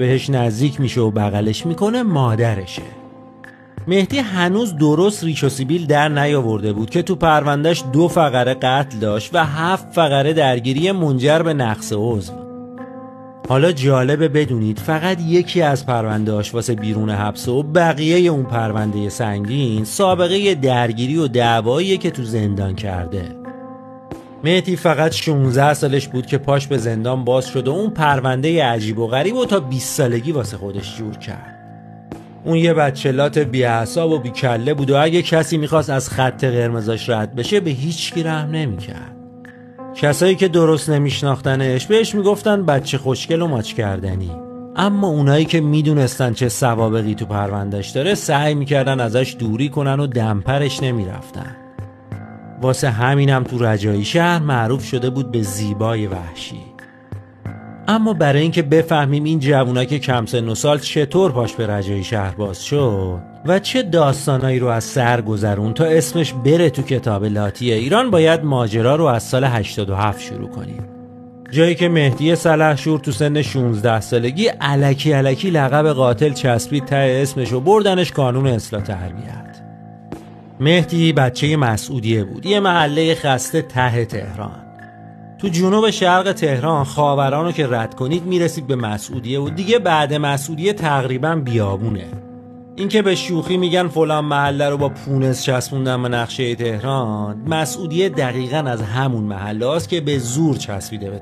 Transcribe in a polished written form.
بهش نزدیک میشه و بغلش میکنه مادرشه. مهدی هنوز درست ریش و سیبیل در نیاورده بود که تو پروندهش 2 فقره قتل داشت و 7 فقره درگیری منجر به نقص عضو. حالا جالبه بدونید فقط یکی از پرونده‌هاش واسه بیرون حبس و بقیه اون پرونده سنگین سابقه درگیری و دعواییه که تو زندان کرده. مهدی فقط 16 سالش بود که پاش به زندان باز شد و اون پرونده عجیب و غریب و تا 20 سالگی واسه خودش جور کرد. اون یه بچه لات بی‌حساب و بی‌کله بود و اگه کسی میخواست از خط قرمزاش رد بشه به هیچ کی رحم نمیکرد. کسایی که درست نمیشناختنش بهش میگفتن بچه خوشگل و ماچ کردنی، اما اونایی که میدونستن چه سوابقی تو پروندهش داره سعی میکردن ازش دوری کنن و دمپرش نمیرفتن. واسه همینم تو رجایی شهر معروف شده بود به زیبای وحشی. اما برای اینکه بفهمیم این جوونا که کم سن و سال چطور پاش به رجایی شهر باز شد و چه داستانایی رو از سر گذرون تا اسمش بره تو کتاب لاتی ایران، باید ماجرا رو از سال 87 شروع کنیم. جایی که مهدی سلحشور تو سن 16 سالگی الکی لقب قاتل چسبید ته اسمش و بردنش کانون اصلاح تربیت. مهدی بچه مسعودیه بود، یه محله خسته ته تهران. تو جنوب شرق تهران خاوران رو که رد کنید میرسید به مسعودیه و دیگه بعد مسعودیه تقریبا بیابونه. این که به شوخی میگن فلان محله رو با پونس چسبوندن به نقشه تهران، مسعودیه دقیقاً از همون محله هاست که به زور چسبیده به